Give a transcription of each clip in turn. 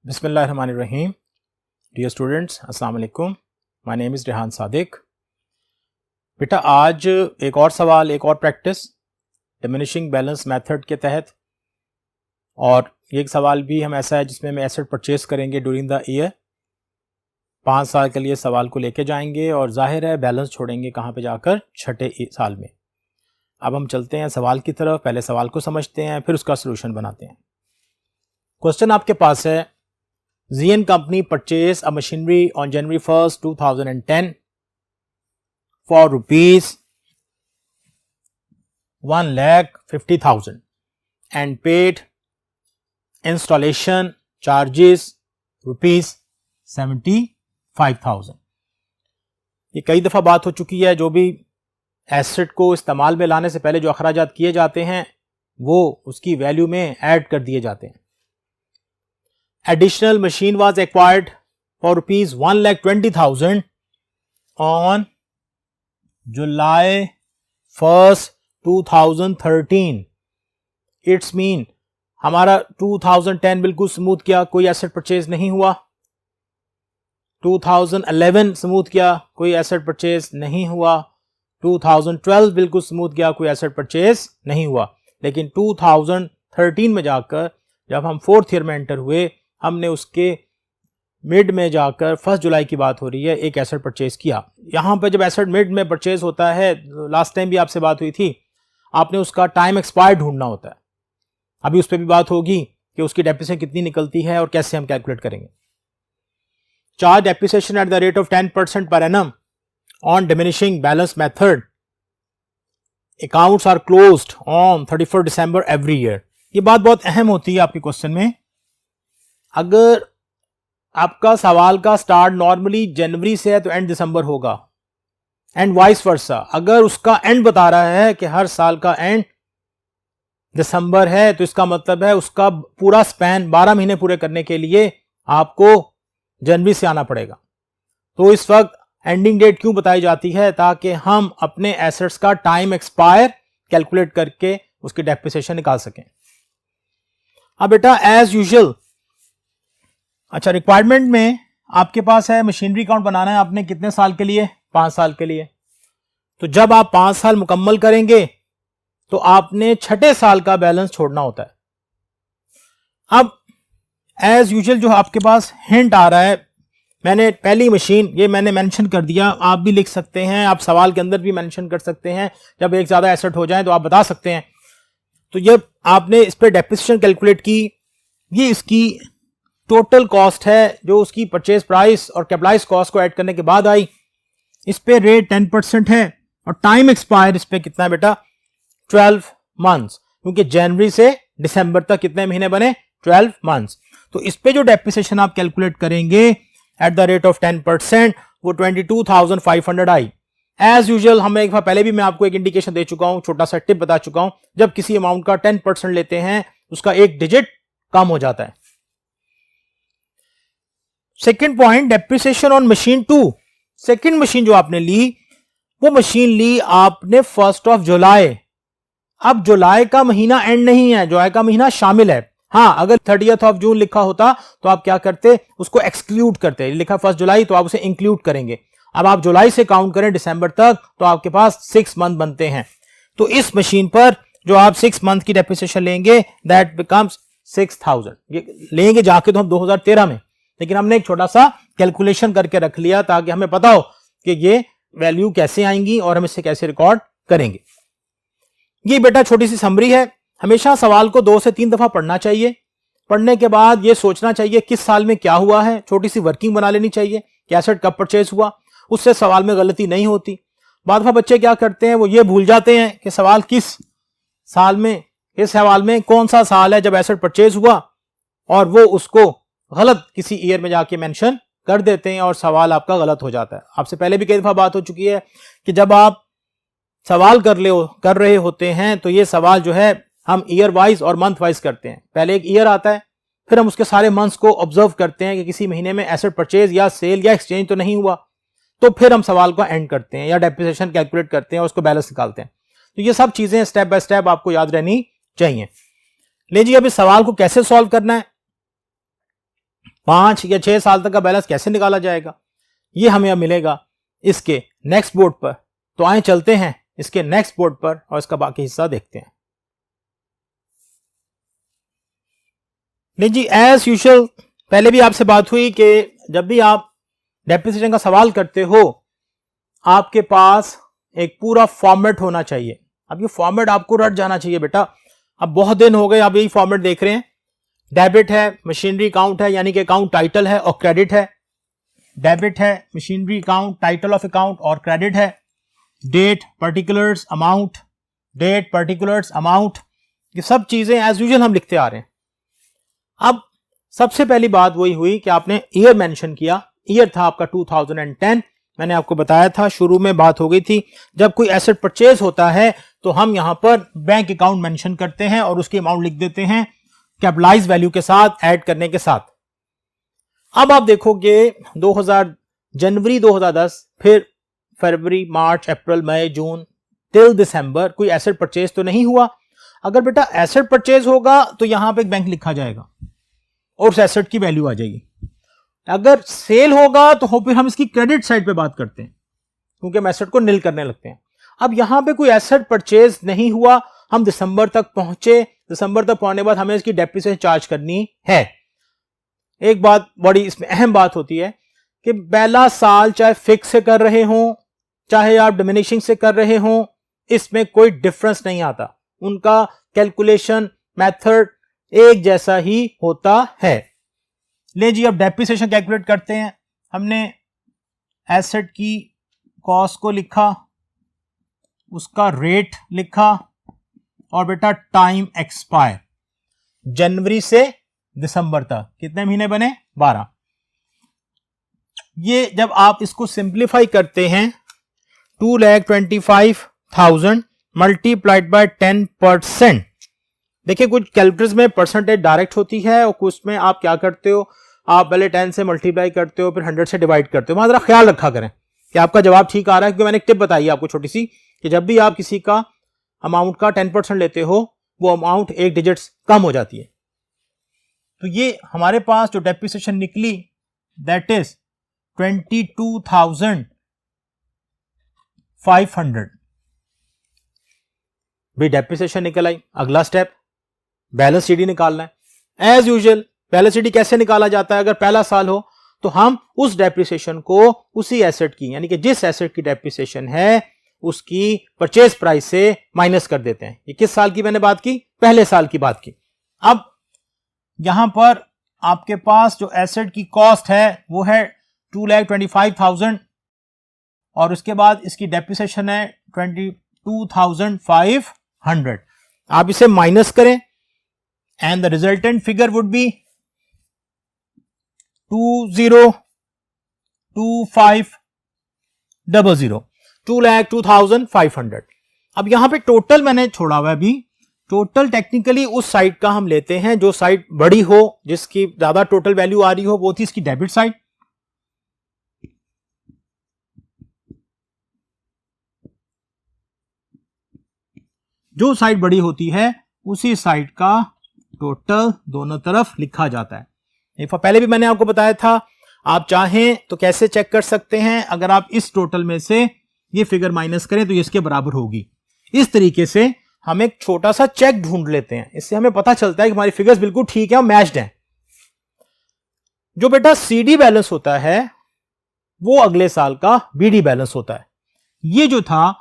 बिस्मिल्लाहिर्रहमानिर्रहीम। Dear students, अस्सलाम वालेकुम। My name is Rehan Sadiq. बेटा आज एक और सवाल, एक और प्रैक्टिस डिमिनिशिंग बैलेंस मेथड के तहत, और एक सवाल भी हम ऐसा है जिसमें हम एसेट परचेज करेंगे ड्यूरिंग द ईयर। 5 साल के लिए सवाल को लेके जाएंगे और जाहिर है बैलेंस छोड़ेंगे कहाँ पे जाकर, छठे साल में। अब हम चलते हैं सवाल की तरफ। पहले सवाल को समझते हैं, फिर उसका सोल्यूशन बनाते हैं। क्वेश्चन आपके पास है, ZN company purchased a machinery on January 1st, 2010 for rupees 1,50,000 and paid installation charges rupees 75,000। ये कई दफ़ा बात हो चुकी है। जो भी एसेट को इस्तेमाल में लाने से पहले जो अखराजात किए जाते हैं वो उसकी वैल्यू में ऐड कर दिए जाते हैं। Additional machine was acquired for rupees 1,20,000 on July 1st, 2013। It's mean हमारा 2010 बिल्कुल स्मूथ किया, कोई एसेट परचेज नहीं हुआ। 2011 स्मूथ किया, कोई एसेट परचेज नहीं हुआ। 2012 बिल्कुल स्मूथ किया, कोई एसेट परचेज नहीं हुआ। लेकिन 2013 में जाकर जब हम 4th ईयर में एंटर हुए, हमने उसके मिड में जाकर 1 जुलाई की बात हो रही है, एक एसेट परचेज किया। यहाँ पर जब एसेट मिड में परचेज होता है, लास्ट टाइम भी आपसे बात हुई थी, आपने उसका टाइम एक्सपायर्ड ढूंढना होता है। अभी उस पर भी बात होगी कि उसकी डेप्रिसिएशन कितनी निकलती है और कैसे हम कैलकुलेट करेंगे। Charge depreciation at the rate of 10% per annum on diminishing balance method. Accounts are closed on 31 December every year. ये बात बहुत अहम होती है आपके क्वेश्चन में। अगर आपका सवाल का स्टार्ट नॉर्मली जनवरी से है तो एंड दिसंबर होगा, एंड वाइस वर्सा। अगर उसका एंड बता रहा है कि हर साल का एंड दिसंबर है, तो इसका मतलब है उसका पूरा स्पैन 12 महीने पूरे करने के लिए आपको जनवरी से आना पड़ेगा। तो इस वक्त एंडिंग डेट क्यों बताई जाती है? ताकि हम अपने एसेट्स का टाइम एक्सपायर कैलकुलेट करके उसकी डेप्रिसिएशन निकाल सकें। अब बेटा एज यूजुअल, अच्छा, रिक्वायरमेंट में आपके पास है मशीनरी अकाउंट बनाना है आपने कितने साल के लिए? 5 साल के लिए। तो जब आप 5 साल मुकम्मल करेंगे तो आपने छठे साल का बैलेंस छोड़ना होता है। अब एज यूजुअल जो आपके पास हिंट आ रहा है, मैंने पहली मशीन ये मैंने मेंशन कर दिया, आप भी लिख सकते हैं, आप सवाल के अंदर भी मेंशन कर सकते हैं। जब एक ज्यादा एसेट हो जाए तो आप बता सकते हैं। तो जब आपने इस पर डेप्रिसिएशन कैलकुलेट की, ये इसकी टोटल कॉस्ट है जो उसकी परचेज प्राइस और कैपिटलाइज कॉस्ट को ऐड करने के बाद आई। इस पे रेट 10% है और टाइम एक्सपायर इस पे कितना है बेटा? 12 मंथ्स, क्योंकि जनवरी से दिसंबर तक कितने महीने बने? 12 मंथ्स। तो इस पे जो डेप्रिसिएशन आप कैलकुलेट करेंगे एट द रेट ऑफ 10%, वो 22,500 आई। एज यूजुअल हमें एक बार पहले भी मैं आपको एक इंडिकेशन दे चुका हूं, छोटा सा टिप बता चुका हूं, जब किसी अमाउंट का 10% लेते हैं उसका एक डिजिट कम हो जाता है। Second point, depreciation on machine 2। Second machine जो आपने ली, वो मशीन ली आपने 1 जुलाई। अब जुलाई का महीना एंड नहीं है, जुलाई का महीना शामिल है। हाँ, अगर 30 जून लिखा होता तो आप क्या करते? उसको एक्सक्लूड करते। लिखा 1 जुलाई तो आप उसे इंक्लूड करेंगे। अब आप जुलाई से काउंट करें दिसंबर तक तो आपके पास 6 मंथ बनते हैं। तो इस मशीन पर जो आप 6 मंथ की डेप्रिसिएशन लेंगे, दैट बिकम्स 6,000। ये लेंगे जाके तो हम 2013 में, लेकिन हमने एक छोटा सा कैलकुलेशन करके रख लिया ताकि हमें पता हो कि ये वैल्यू कैसे आएंगी और हम इसे कैसे रिकॉर्ड करेंगे। ये बेटा छोटी सी समरी है। हमेशा सवाल को 2 से 3 दफा पढ़ना चाहिए। पढ़ने के बाद ये सोचना चाहिए किस साल में क्या हुआ है, छोटी सी वर्किंग बना लेनी चाहिए कि एसेट कब परचेज हुआ, उससे सवाल में गलती नहीं होती। बाद में बच्चे क्या करते हैं, वो ये भूल जाते हैं कि सवाल किस साल में, इस सवाल में कौन सा साल है जब एसेट परचेज हुआ, और वो उसको गलत किसी ईयर में जाके मेंशन कर देते हैं और सवाल आपका गलत हो जाता है। आपसे पहले भी कई दफा बात हो चुकी है कि जब आप सवाल कर रहे होते हैं तो ये सवाल जो है हम ईयर वाइज और मंथ वाइज करते हैं। पहले एक ईयर आता है, फिर हम उसके सारे मंथ्स को ऑब्जर्व करते हैं कि किसी महीने में एसेट परचेज या सेल या एक्सचेंज तो नहीं हुआ, तो फिर हम सवाल को एंड करते हैं या डेप्रिसिएशन कैलकुलेट करते हैं और उसको बैलेंस निकालते हैं। तो ये सब चीजें स्टेप बाय स्टेप आपको याद रहनी चाहिए। लीजिए अब इस सवाल को कैसे सॉल्व करना है। 5 या 6 साल तक का बैलेंस कैसे निकाला जाएगा, ये हमें अब मिलेगा इसके नेक्स्ट बोर्ड पर। तो आए चलते हैं इसके नेक्स्ट बोर्ड पर और इसका बाकी हिस्सा देखते हैं। नहीं जी, एज यूजुअल पहले भी आपसे बात हुई कि जब भी आप डेप्रिसिएशन का सवाल करते हो आपके पास एक पूरा फॉर्मेट होना चाहिए। अब ये फॉर्मेट आपको रट जाना चाहिए बेटा। अब बहुत दिन हो गए आप यही फॉर्मेट देख रहे हैं। डेबिट है, मशीनरी अकाउंट है यानी कि अकाउंट टाइटल है और क्रेडिट है। डेबिट है, machinery account, title of account और क्रेडिट है। Date, particulars, amount, date, particulars, amount, ये सब चीजें एज यूजुअल हम लिखते आ रहे हैं। अब सबसे पहली बात वही हुई कि आपने ईयर मेंशन किया। ईयर था आपका 2010। मैंने आपको बताया था, शुरू में बात हो गई थी, जब कोई एसेट परचेज होता है तो हम यहां पर बैंक अकाउंट मेंशन करते हैं और उसकी अमाउंट लिख देते हैं कैपिटलाइज वैल्यू के साथ ऐड करने के साथ। अब आप देखोगे जनवरी 2010, फिर फरवरी, मार्च, अप्रैल, मई, जून टिल दिसंबर कोई एसेट परचेज तो नहीं हुआ। अगर बेटा एसेट परचेज होगा तो यहां पे एक बैंक लिखा जाएगा और उस एसेट की वैल्यू आ जाएगी। अगर सेल होगा तो फिर हम इसकी क्रेडिट साइड पे बात करते हैं क्योंकि हम एसेट को निल करने लगते हैं। अब यहां पे कोई एसेट परचेज नहीं हुआ, हम दिसंबर तक पहुंचे। दिसंबर तक पहुंचने के बाद हमें इसकी डेप्रिसिएशन चार्ज करनी है। एक बात बड़ी इसमें अहम बात होती है कि पहला साल चाहे फिक्स से कर रहे हो चाहे आप डिमिनिशिंग से कर रहे हो, इसमें कोई डिफरेंस नहीं आता। उनका कैलकुलेशन मेथड एक जैसा ही होता है। ले जी, अब डेप्रिसिएशन कैलकुलेट करते हैं। हमने एसेट की कॉस्ट को लिखा, उसका रेट लिखा और बेटा टाइम एक्सपायर, जनवरी से दिसंबर तक कितने महीने बने? 12। ये जब आप इसको सिंप्लीफाई करते हैं 2,25,000 मल्टीप्लाइड बाय 10%। देखिए कुछ कैलकुलेटर्स में परसेंटेज डायरेक्ट होती है और कुछ में आप क्या करते हो, आप पहले 10 से मल्टीप्लाई करते हो फिर 100 से डिवाइड करते हो। वहां जरा ख्याल रखा करें कि आपका जवाब ठीक आ रहा है, क्योंकि मैंने एक टिप बताई आपको छोटी सी कि जब भी आप किसी का अमाउंट का 10% लेते हो वो अमाउंट एक डिजिट्स कम हो जाती है। तो ये हमारे पास जो डेप्रिसिएशन निकली दैट इज 22,500 भी डेप्रिसिएशन निकल आई। अगला स्टेप बैलेंस शीट निकालना है। एज यूजुअल बैलेंस शीट कैसे निकाला जाता है? अगर पहला साल हो तो हम उस डेप्रिसिएशन को उसी एसेट की यानी कि जिस एसेट की डेप्रिसिएशन है उसकी परचेज प्राइस से माइनस कर देते हैं। ये किस साल की मैंने बात की? पहले साल की बात की। अब यहां पर आपके पास जो एसेट की कॉस्ट है वो है 2,25,000 और उसके बाद इसकी डेप्रिसिएशन है 22,500। आप इसे माइनस करें and the resultant figure would be 20,2500, 2,02,500। अब यहां पे टोटल मैंने छोड़ा हुआ है अभी। टोटल टेक्निकली उस साइड का हम लेते हैं जो साइड बड़ी हो, जिसकी ज्यादा टोटल वैल्यू आ रही हो, वो थी इसकी डेबिट साइड। जो साइड बड़ी होती है उसी साइड का टोटल दोनों तरफ लिखा जाता है। पहले भी मैंने आपको बताया था, आप चाहें तो कैसे चेक कर सकते हैं, अगर आप इस टोटल में से ये फिगर माइनस करें तो ये इसके बराबर होगी। इस तरीके से हम एक छोटा सा चेक ढूंढ लेते हैं, इससे हमें पता चलता है कि हमारी फिगर्स बिल्कुल ठीक है और मैच्ड हैं। जो बेटा सीडी बैलेंस होता है वो अगले साल का बीडी बैलेंस होता है। ये जो था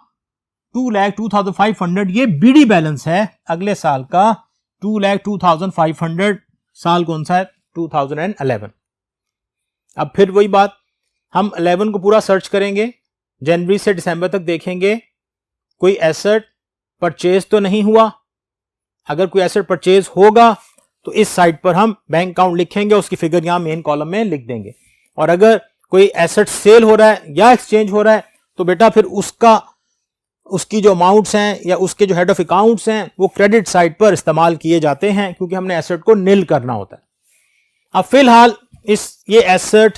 2,02,500 ये बीडी बैलेंस है अगले साल का 2,02,500। साल कौन सा है? 2011। अब फिर वही बात, हम 11 को पूरा सर्च करेंगे, जनवरी से दिसंबर तक देखेंगे कोई एसेट परचेज तो नहीं हुआ। अगर कोई एसेट परचेज होगा तो इस साइड पर हम बैंक अकाउंट लिखेंगे, उसकी फिगर यहां मेन कॉलम में लिख देंगे। और अगर कोई एसेट सेल हो रहा है या एक्सचेंज हो रहा है तो बेटा फिर उसकी जो अमाउंट्स हैं या उसके जो हेड ऑफ अकाउंट्स हैं वो क्रेडिट साइड पर इस्तेमाल किए जाते हैं, क्योंकि हमने एसेट को निल करना होता है। अब फिलहाल ये एसेट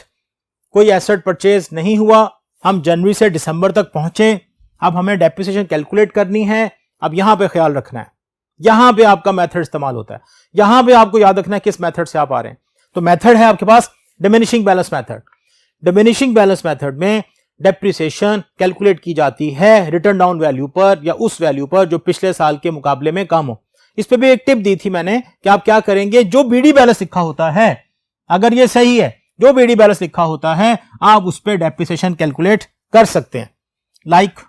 कोई एसेट परचेज नहीं हुआ, हम जनवरी से दिसंबर तक पहुंचे। अब हमें डेप्रिसिएशन कैलकुलेट करनी है। अब यहां पे ख्याल रखना है, यहां पे आपका मेथड इस्तेमाल होता है। यहां पे आपको याद रखना है किस मेथड से आप आ रहे हैं। तो मेथड है आपके पास diminishing balance method. Diminishing balance method में डेप्रिसिएशन कैलकुलेट की जाती है रिटर्न डाउन वैल्यू पर या उस वैल्यू पर जो पिछले साल के मुकाबले में कम हो। इस पे भी एक टिप दी थी मैंने कि आप क्या करेंगे, जो बीडी बैलेंस लिखा होता है अगर ये सही है, जो बीडी बैलेंस लिखा होता है आप उस पे डेप्रिसिएशन कैलकुलेट कर सकते हैं। Like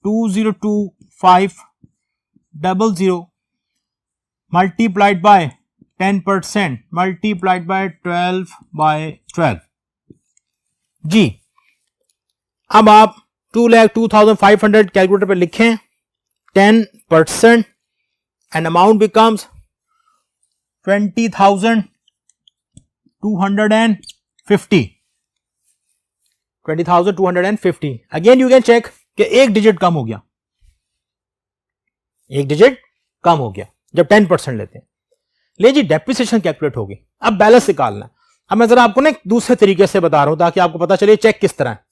202500 multiplied by 10% multiplied by 12/12 जी। अब आप 2,02,500 कैलकुलेटर पे लिखें 10% and amount becomes 20,250 20,250। Again you can check कि एक डिजिट कम हो गया, एक डिजिट कम हो गया जब 10% लेते हैं। ले जी, डेप्रिसिएशन कैलकुलेट होगी। अब बैलेंस निकालना है। अब मैं जरा आपको ना दूसरे तरीके से बता रहा हूं ताकि आपको पता चले चेक किस तरह है।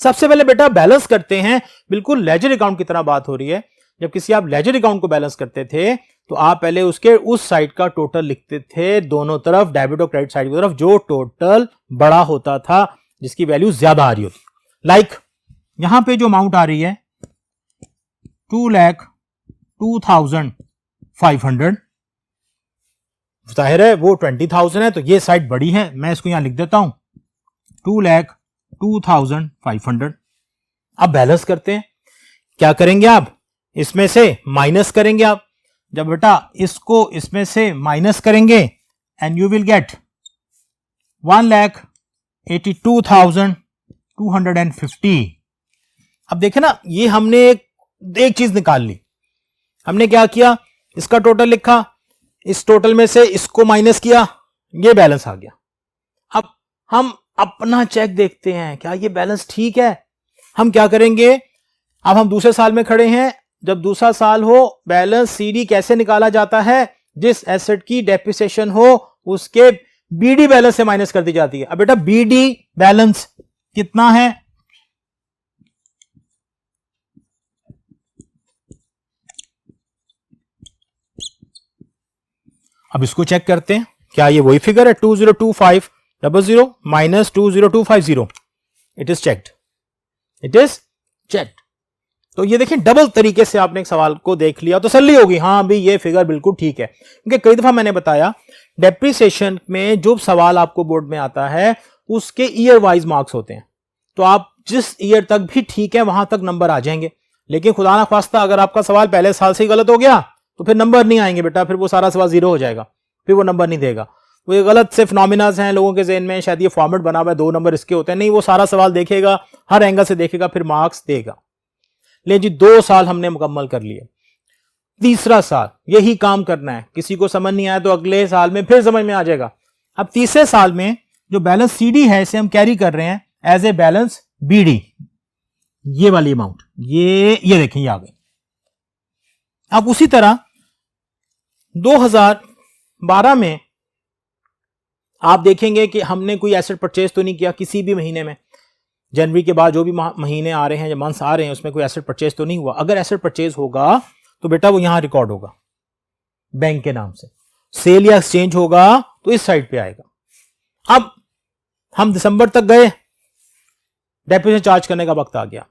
सबसे पहले बेटा बैलेंस करते हैं, बिल्कुल लेजर अकाउंट की तरह बात हो रही है। जब किसी आप लेजर अकाउंट को बैलेंस करते थे तो आप पहले उसके उस साइड का टोटल लिखते थे दोनों तरफ, डेबिट और क्रेडिट साइड की तरफ, जो टोटल बड़ा होता था, जिसकी वैल्यू ज्यादा आ रही होती। लाइक यहां पे जो अमाउंट आ रही है 2,02,500, जाहिर है वो 20,000 है तो ये साइड बड़ी है, मैं इसको यहां लिख देता हूं 2,02,500। अब बैलेंस करते हैं। क्या करेंगे आप, इसमें से माइनस करेंगे। आप जब बेटा इसको इसमें से माइनस करेंगे एंड यू विल गेट 1,82,250। अब देखे ना, ये हमने एक चीज निकाल ली। हमने क्या किया, इसका टोटल लिखा, इस टोटल में से इसको माइनस किया, ये बैलेंस आ गया। अब हम अपना चेक देखते हैं, क्या ये बैलेंस ठीक है। हम क्या करेंगे, अब हम दूसरे साल में खड़े हैं। जब दूसरा साल हो, बैलेंस सीडी कैसे निकाला जाता है, जिस एसेट की डेप्रिसिएशन हो उसके बीडी बैलेंस से माइनस कर दी जाती है। अब बेटा बीडी बैलेंस कितना है, अब इसको चेक करते हैं। क्या ये वही फिगर है 202500 minus 20250? It is checked, it is checked. तो ये देखिए, डबल तरीके से आपने एक सवाल को देख लिया, तसल्ली होगी, हाँ भी ये फिगर बिल्कुल ठीक है। क्योंकि कई दफा मैंने बताया डेप्रिसिएशन में जो सवाल आपको बोर्ड में आता है उसके ईयर वाइज मार्क्स होते हैं, तो आप जिस ईयर तक भी ठीक है वहां तक नंबर आ जाएंगे। लेकिन खुदा ना खास्ता अगर आपका सवाल पहले साल से ही गलत हो गया तो फिर नंबर नहीं आएंगे बेटा, फिर वो सारा सवाल जीरो हो जाएगा, फिर वो नंबर नहीं देगा। वो ये गलत सिर्फ नॉमिनास हैं लोगों के ज़हन में, शायद ये फॉर्मेट बना हुआ है 2 नंबर इसके होते हैं, नहीं, वो सारा सवाल देखेगा, हर एंगल से देखेगा, फिर मार्क्स देगा। ले जी, 2 साल हमने मुकम्मल कर लिए, तीसरा साल यही काम करना है। किसी को समझ नहीं आया तो अगले साल में फिर समझ में आ जाएगा। अब तीसरे साल में जो बैलेंस सीडी है इसे हम कैरी कर रहे हैं एज ए बैलेंस बीडी, ये वाली अमाउंट, ये देखें ये आ गई। अब उसी तरह 2012 में आप देखेंगे कि हमने कोई एसेट परचेज तो नहीं किया किसी भी महीने में। जनवरी के बाद जो भी महीने आ रहे हैं या मंथ्स आ रहे हैं उसमें कोई एसेट परचेज तो नहीं हुआ। अगर एसेट परचेज होगा तो बेटा वो यहां रिकॉर्ड होगा बैंक के नाम से। सेल या एक्सचेंज होगा तो इस साइड पे आएगा। अब हम दिसंबर तक गए, डेप्रिसिएशन चार्ज करने का वक्त आ गया।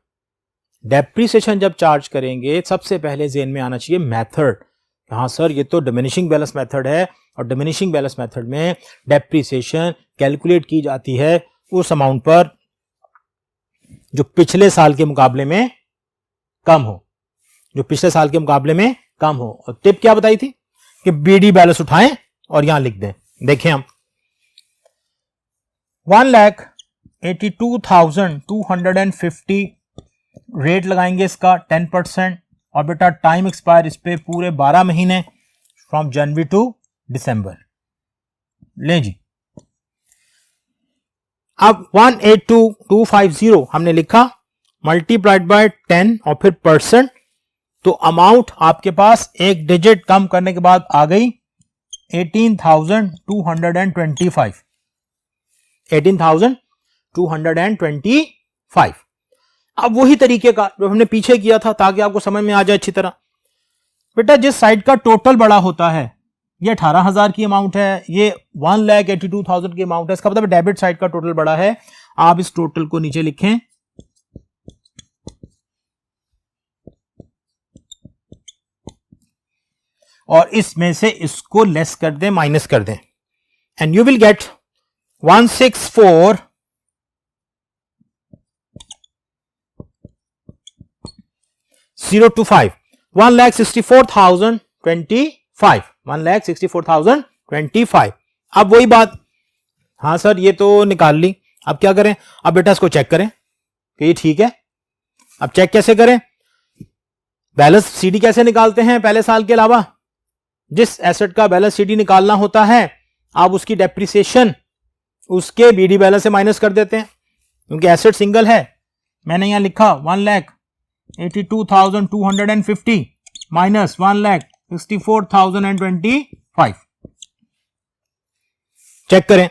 डेप्रिसिएशन जब चार्ज करेंगे सबसे पहले ज़हन में आना चाहिए मेथड। हाँ सर, ये तो डिमिनिशिंग बैलेंस मेथड है और डिमिनिशिंग बैलेंस मेथड में डेप्रिसिएशन कैलकुलेट की जाती है उस अमाउंट पर जो पिछले साल के मुकाबले में कम हो, जो पिछले साल के मुकाबले में कम हो। और टिप क्या बताई थी कि बीडी बैलेंस उठाएं और यहां लिख दें। देखें हम 1,82,250 रेट लगाएंगे इसका 10% और बेटा टाइम एक्सपायर इस पे पूरे 12 महीने फ्रॉम जनवरी टू दिसंबर। ले जी, अब 1,82,250 हमने लिखा, मल्टीप्लाइड बाय 10 और फिर परसेंट, तो अमाउंट आपके पास एक डिजिट कम करने के बाद आ गई 18,225। 18,225। अब वही तरीके का जो हमने पीछे किया था ताकि आपको समझ में आ जाए अच्छी तरह। बेटा जिस साइड का टोटल बड़ा होता है ये 18,000 की अमाउंट है, ये 1,82,000 की अमाउंट है। इसका मतलब डेबिट साइड का टोटल बड़ा है। आप इस टोटल को नीचे लिखें, और इसमें से इसको लेस कर दें, माइनस कर दें, एंड यू विल गेट 164,025, 1,64,025, 1,64,025। अब वही बात, हाँ सर ये तो निकाल ली, अब क्या करें? अब बेटा इसको चेक करें कि ये ठीक है। अब चेक कैसे करें? बैलेंस सीडी कैसे निकालते हैं? पहले साल के अलावा जिस एसेट का बैलेंस सीडी निकालना होता है, आप उसकी डेप्रिसिएशन उसके बीडी बैलेंस से माइनस कर देते हैं, क्योंकि एसेट सिंगल है। मैंने यहां लिखा 1,82,250 माइनस 1,64,025। चेक करें,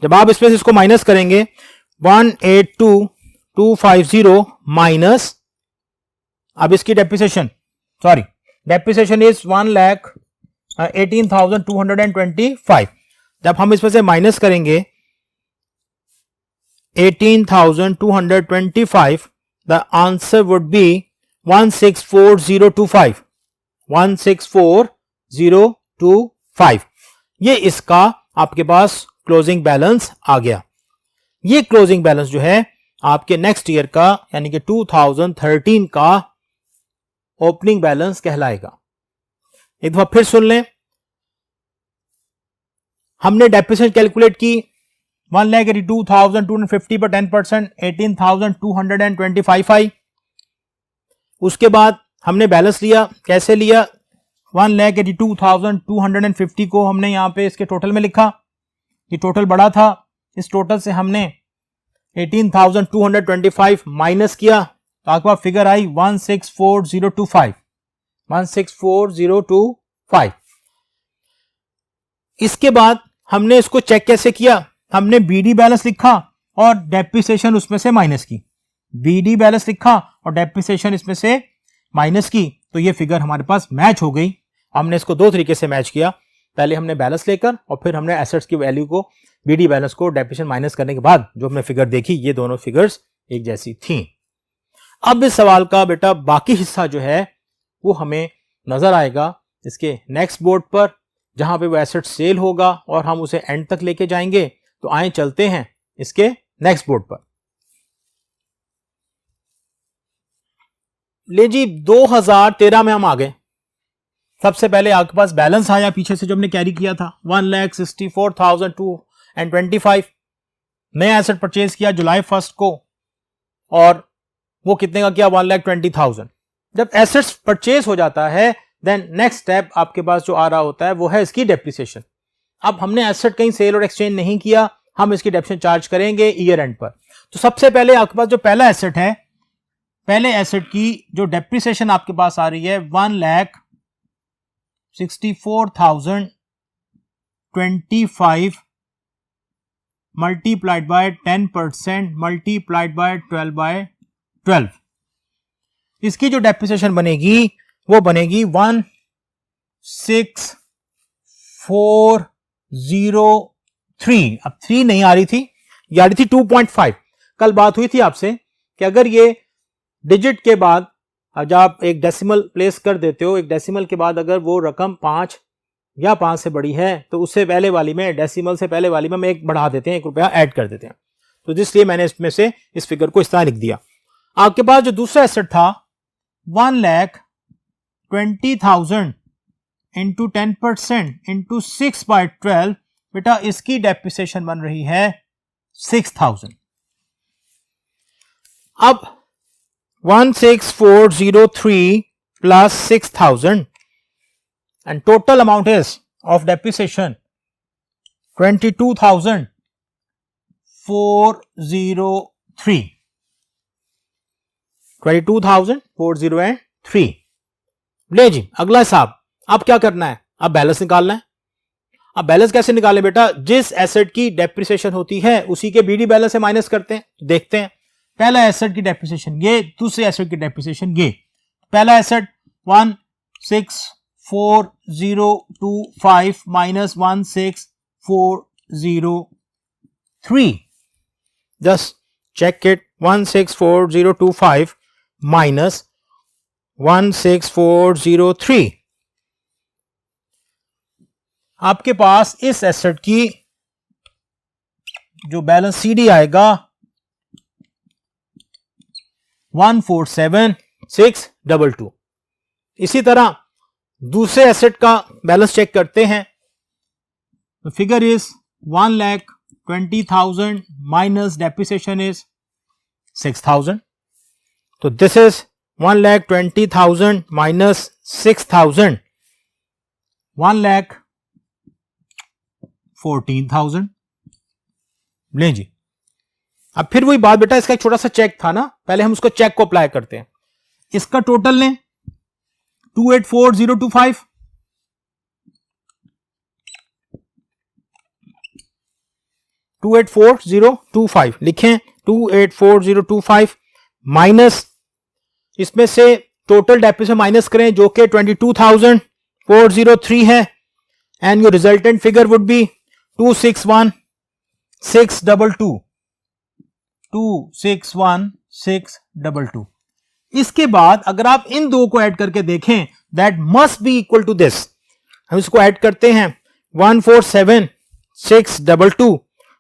जब आप इसमें से इसको माइनस करेंगे 182,250 माइनस, अब इसकी डेप्रिसिएशन, सॉरी डेप्रिसिएशन इज 1,18,225। जब हम इसमें से माइनस करेंगे 18,225, द आंसर वुड बी 164,025, 164,025। ये इसका आपके पास क्लोजिंग बैलेंस आ गया। ये क्लोजिंग बैलेंस जो है आपके नेक्स्ट ईयर का यानी कि 2013 का ओपनिंग बैलेंस कहलाएगा। एक दफा फिर सुन लें, हमने डेप्रिसिएशन कैलकुलेट की 1,82,250 पर 10%, 18,225 आई। उसके बाद हमने बैलेंस लिया, कैसे लिया? 1,82,250 को हमने यहां पे इसके टोटल में लिखा, ये टोटल बड़ा था, इस टोटल से हमने 18,225 माइनस किया, तो आपके पास फिगर आई 164,025, 164,025। इसके बाद हमने इसको चेक कैसे किया? हमने बीडी बैलेंस लिखा और डेप्रिसिएशन उसमें से माइनस की, बीडी बैलेंस लिखा और डेप्रिसिएशन इसमें से माइनस की, तो ये फिगर हमारे पास मैच हो गई। हमने इसको दो तरीके से मैच किया, पहले हमने बैलेंस लेकर और फिर हमने एसेट्स की वैल्यू को, बीडी बैलेंस को डेप्रिसिएशन माइनस करने के बाद जो हमने फिगर देखी, ये दोनों फिगर्स एक जैसी थी। अब इस सवाल का बेटा बाकी हिस्सा जो है वो हमें नजर आएगा इसके नेक्स्ट बोर्ड पर, जहां पे वो एसेट सेल होगा और हम उसे एंड तक लेके जाएंगे। तो आए चलते हैं इसके नेक्स्ट बोर्ड पर। ले जी 2013 में हम आ गए। सबसे पहले आपके पास बैलेंस आया पीछे से जो हमने कैरी किया था 1,64,225। नया एसेट परचेज किया जुलाई 1 को, और वो कितने का किया? 1,20,000। जब एसेट्स परचेज हो जाता है देन नेक्स्ट स्टेप आपके पास जो आ रहा होता है वो है इसकी डेप्रिसिएशन। अब हमने एसेट कहीं सेल और एक्सचेंज नहीं किया, हम इसकी डेप्रिसिएशन चार्ज करेंगे ईयर एंड पर। तो सबसे पहले आपके पास जो पहला एसेट है, पहले एसेट की जो डेप्रिसिएशन आपके पास आ रही है 1,64,025 मल्टीप्लाइड बाय 10% मल्टीप्लाइड बाय 12/12। इसकी जो डेप्रिसिएशन बनेगी वो बनेगी 1,64,003। अब 3 नहीं आ रही थी, ये आ रही थी 2.5। कल बात हुई थी आपसे कि अगर ये डिजिट के बाद जब आप एक डेसिमल प्लेस कर देते हो, एक डेसिमल के बाद अगर वो रकम 5 या 5 से बड़ी है तो उससे पहले वाली में, डेसिमल से पहले वाली में हम एक बढ़ा देते हैं, 1 रुपया ऐड कर देते हैं। तो इसलिए मैंने इसमें से इस फिगर को इस तरह लिख दिया। आपके पास जो दूसरा एसेट था 1,20,000 इंटू 10% इंटू 6/12, बेटा इसकी डेप्रिसिएशन बन रही है 6,000। अब 1,64,003 plus 6,000 and total amount is of depreciation 22,403, 22,403। ले जी अगला हिसाब, अब क्या करना है? अब बैलेंस निकालना है। अब बैलेंस कैसे निकालें बेटा? जिस एसेट की डेप्रिसिएशन होती है उसी के बीडी बैलेंस से माइनस करते हैं। तो देखते हैं, पहला एसेट की डेप्रिसिएशन ये, दूसरे एसेट की डेप्रिसिएशन ये। पहला asset 164,025 minus 164,003. Just check it. 164,025 minus 164,003. आपके पास इस एसेट की जो बैलेंस सीडी आएगा 147,622. इसी तरह दूसरे एसेट का बैलेंस चेक करते हैं. The figure is 1,20,000 minus depreciation is 6,000. So this is 1,20,000 minus 6,000, 1,14,000. लें जी. अब फिर वही बात बेटा, इसका एक छोटा सा चेक था ना, पहले हम उसको चेक को अप्लाई करते हैं. इसका टोटल लें 284,025, 284,025 लिखें. 284,025 माइनस इसमें से टोटल डेप्रिसिएशन माइनस करें जो कि 22,403 है, and your resultant figure would be 261,622. 261,622. इसके बाद अगर आप इन दो को ऐड करके देखें, that must be equal to this. हम इसको ऐड करते हैं 147,622.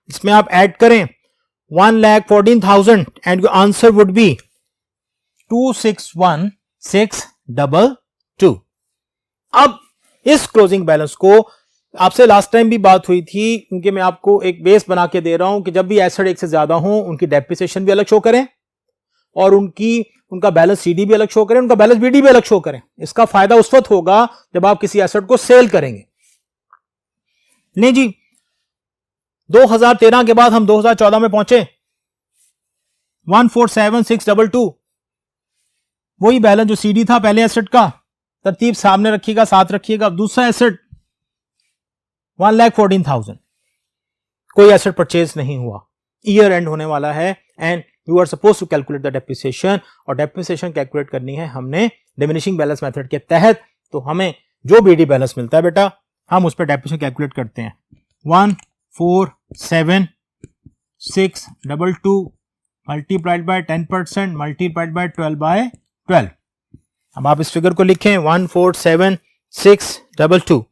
इसमें आप ऐड करें 1,14,000 and your answer would be 261,622. अब इस क्लोजिंग बैलेंस को आपसे लास्ट टाइम भी बात हुई थी, क्योंकि मैं आपको एक बेस बना के दे रहा हूं कि जब भी एसेट एक से ज्यादा हो उनकी डेप्रिसिएशन भी अलग शो करें और उनका बैलेंस सीडी भी अलग शो करें, उनका बैलेंस बीडी भी अलग शो करें. इसका फायदा उस वक्त होगा जब आप किसी एसेट को सेल करेंगे. नहीं जी, 2013 के बाद हम 2014 में पहुंचे 147,622. वही बैलेंस जो सीडी था पहले एसेट का, तरतीब सामने रखिएगा, साथ रखिएगा. अब दूसरा एसेट 1,14,000. कोई एसेट परचेज नहीं हुआ, ईयर एंड होने वाला है, and you are suppose to calculate the depreciation. और डेप्रिसिएशन कैलकुलेट करनी है हमने डिमिनिशिंग बैलेंस मेथड के तहत. तो हमें जो बीडी बैलेंस मिलता है बेटा, हम उस पर डेप्रिसिएशन कैलकुलेट करते हैं. 147,622 मल्टीप्लाइड बाय 10% मल्टीप्लाइड बाय 12/12. अब आप इस फिगर को लिखें 147,622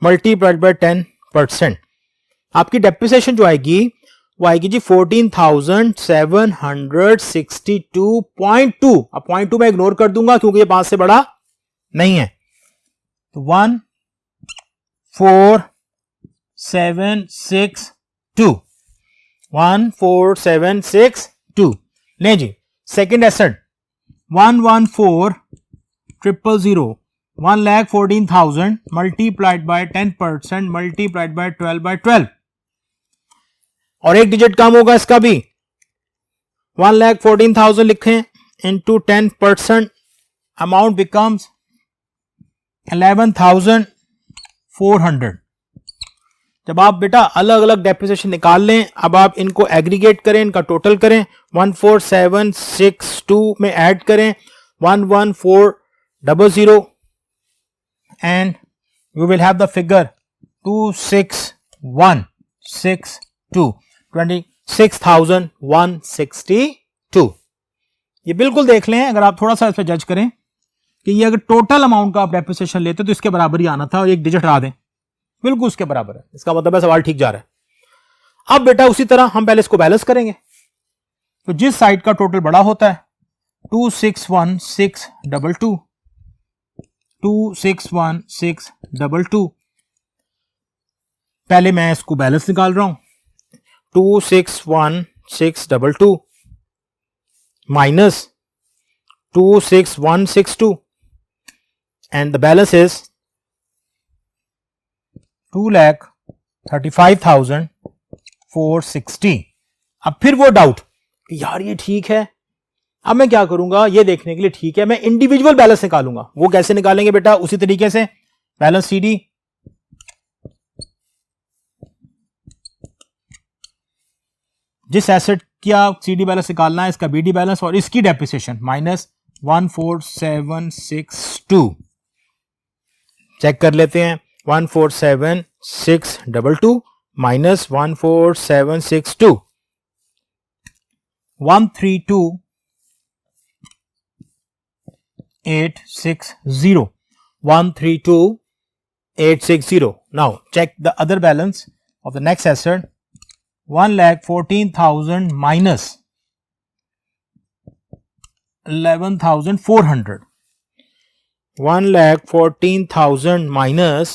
मल्टीप्लाइड बाय 10%. आपकी डेप्रिसिएशन जो आएगी वो आएगी जी 14,762.2. अब 0.2 मैं इग्नोर कर दूंगा क्योंकि ये 5 से बड़ा नहीं है. तो 14762 14762. ले जी, second asset 114,000 1,14,000 multiplied by 10% multiplied by 12/12. और एक डिजिट कम होगा इसका भी. 1,14,000 लिखें इंटू 10%, अमाउंट बिकम्स 11,400. जब आप बेटा अलग अलग डेप्रिसिएशन निकाल लें, अब आप इनको एग्रीगेट करें, इनका टोटल करें. 14762 में ऐड करें 11400 and you will have the figure 26162 26,162. ये बिल्कुल देख लें, अगर आप थोड़ा सा इस पे जज करें कि ये अगर टोटल अमाउंट का आप डेप्रिसिएशन लेते तो इसके बराबर ही आना था, और एक डिजिट हटा दें, बिल्कुल उसके बराबर है. इसका मतलब है सवाल ठीक जा रहा है. अब बेटा उसी तरह हम पहले इसको बैलेंस करेंगे. तो जिस साइड का टोटल बड़ा होता है 261,622 261,622. पहले मैं इसको बैलेंस निकाल रहा हूं. 261,622 minus 26162 and the balance is 2,35,460. अब फिर वो डाउट कि यार ये ठीक है, अब मैं क्या करूंगा ये देखने के लिए, ठीक है मैं इंडिविजुअल बैलेंस निकालूंगा. वो कैसे निकालेंगे बेटा? उसी तरीके से बैलेंस सीडी जिस एसेट का सीडी बैलेंस निकालना है, इसका बीडी बैलेंस और इसकी डेप्रिसिएशन माइनस 14762. चेक कर लेते हैं 147622 minus 14762 132860 132860. Now check the other balance of the next asset 1,14,000 minus 11,400. 1,14,000 minus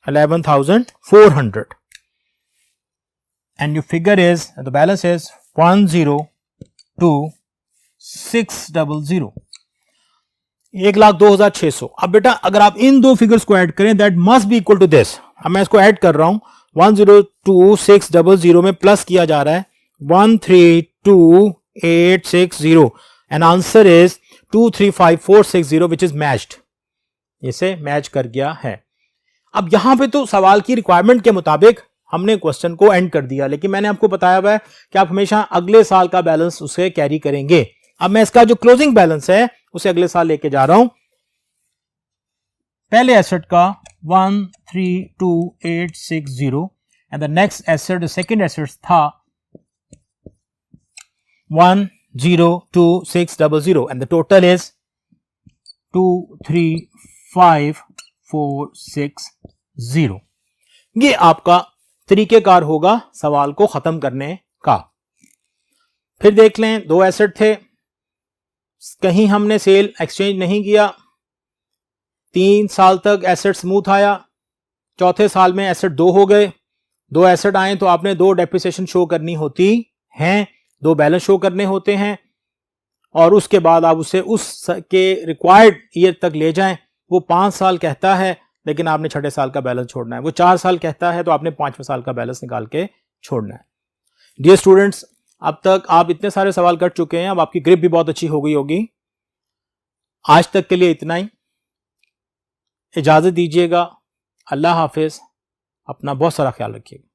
11,400 and your figure is, the balance is 1,02,600. 1,02,600. अब बेटा अगर आप इन दो फिगर्स को ऐड करें that must be equal to this. अब मैं इसको ऐड कर रहा हूं 1,02,600 में प्लस किया जा रहा है 1,32,860 and answer is 235,460 which is matched. इसे मैच कर गया है. अब यहां पे तो सवाल की रिक्वायरमेंट के मुताबिक हमने क्वेश्चन को एंड कर दिया, लेकिन मैंने आपको बताया हुआ है कि आप हमेशा अगले साल का बैलेंस उसे कैरी करेंगे. अब मैं इसका जो क्लोजिंग बैलेंस है उसे अगले साल लेके जा रहा हूं. पहले एसेट का 132,860 and the next asset, the second asset था 102,600 एंड द टोटल इज 235,460. ये आपका तरीकेकार होगा सवाल को खत्म करने का. फिर देख लें, दो एसेट थे, कहीं हमने सेल एक्सचेंज नहीं किया, 3 साल तक एसेट स्मूथ आया, चौथे साल में एसेट 2 हो गए. 2 एसेट आए तो आपने 2 डेप्रिसिएशन शो करनी होती हैं, 2 बैलेंस शो करने होते हैं और उसके बाद आप उसे उस के रिक्वायर्ड ईयर तक ले जाएं. वो 5 साल कहता है लेकिन आपने छठे साल का बैलेंस छोड़ना है. वो 4 साल कहता है तो आपने 5वें साल का बैलेंस निकाल के छोड़ना है. डियर स्टूडेंट्स, अब तक आप इतने सारे सवाल कर चुके हैं, अब आपकी ग्रिप भी बहुत अच्छी हो गई होगी. आज तक के लिए इतना ही. इजाजत दीजिएगा. अल्लाह हाफिज. अपना बहुत सारा ख्याल रखिएगा.